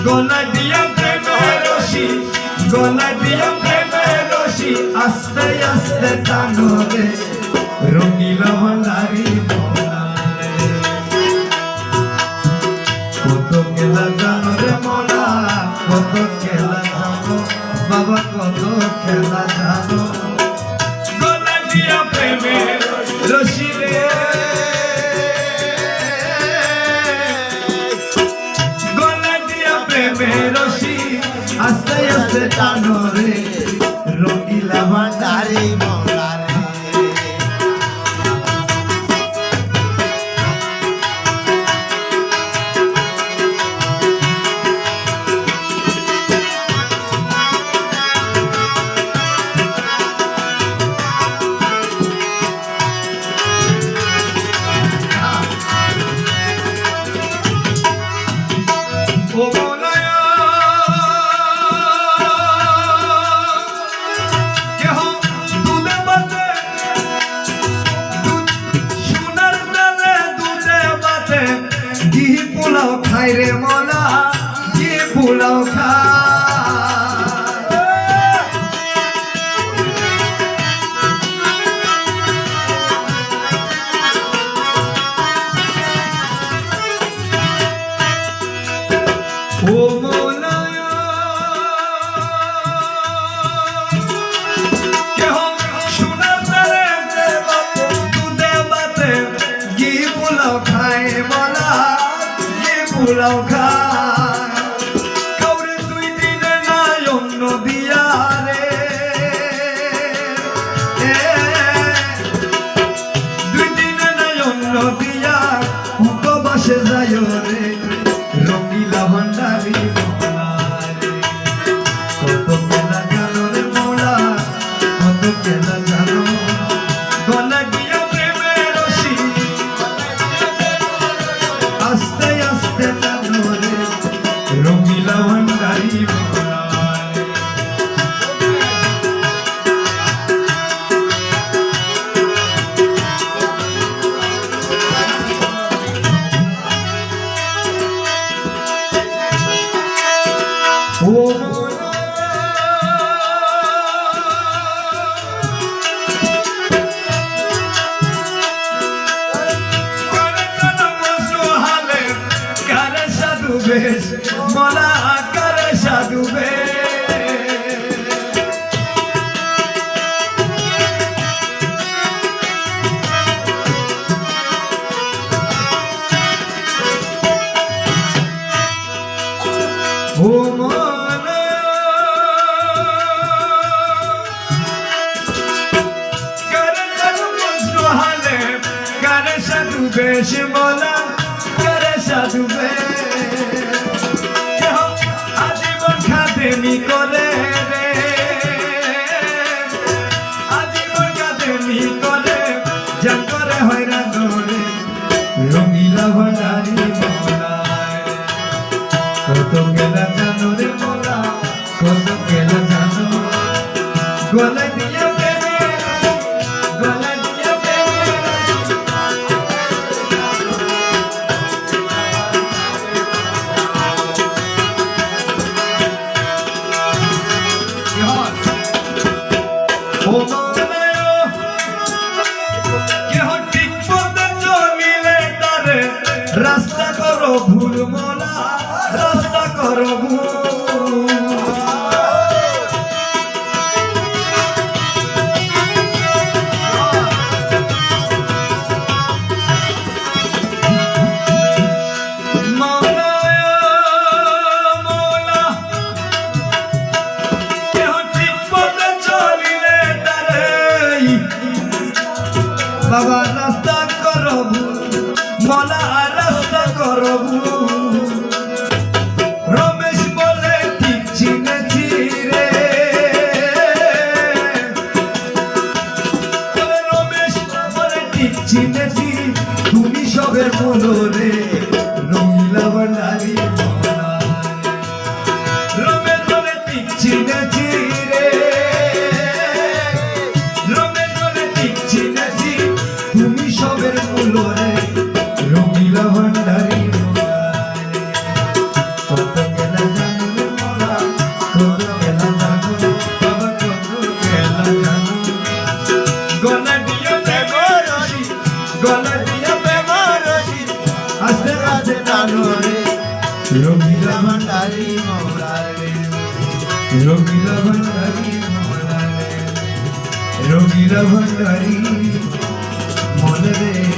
গলা দিয়া প্রেমের রশি, গলা দিয়া প্রেমের রশি, আস্তে আস্তে টানো রে রঙিলা ভান্ডারি মৌলারে। কত খেলা জানো রে মৌলা, কত খেলা জানো বাবা, কত খেলা জানো। গলা দিয়া প্রেমের রশি রে, গলা দিয়া প্রেমের রশি, আস্তে আস্তে টানো রে রঙিলা ভান্ডারি মৌলারে। পোলাও খাই রে মৌলা, কি পোলাও খায়। ও মৌলা কেহ সোনার তারে দুধে বাতে কি পোলাও খায় মৌলা, পোলাও খায়। কাউরে 2 দিনে নাই অন্য দিয়া রে, 2 দিনে নাই অন্য দিয়া উপবাসে যায় রে রঙিলা ভান্ডারি মৌলারে। কত খেলা জানো রে মৌলা, কত খেলা জানো। গলা দিয়া প্রেমের রশি, আস্তে আস্তে টানো রে রঙিলা ভান্ডারি মৌলারে। ও মৌলা বেশ মৌলা করে সাধু ও মৌলা করে সাধু মজনু হালে, করে সাধু বেশ মৌলা করে সাধু আজীবন খাদেমি করে রে, আজীবন খাদেমি করে যা করে হয়রান করে রঙিলা ভান্ডারি মৌলায়। কত খেলা জানো রে মৌলা, কত খেলা জানো। গলা দিয়া প্রেমের, গলা দিয়া প্রেমের রাস্তা করো ভুল মৌলা, রাস্তা করো ভুল। মৌলা মৌলা কেহ ঠিক পথে চলিলে তারে বাবা রাস্তা করো ভুল মৌলা, রাস্তা করো ভুল। রমেশ বলে ঠিক চিনেছি রে, রমেশ বলে ঠিক চিনেছি, তুমি সবের মূল রে রঙিলা ভান্ডারি মৌলারে। রমেশ বলে ঠিক চিনেছি রে, রমেশ বলে ঠিক চিনেছি, তুমি সবের মূল রে রঙিলা ভান্ডারি মৌলারে। আস্তে আস্তে টানো রে রঙিলা ভান্ডারি মৌলারে রঙিলা ভান্ডারি মৌলারে রঙিলা ভান্ডারি মনে রে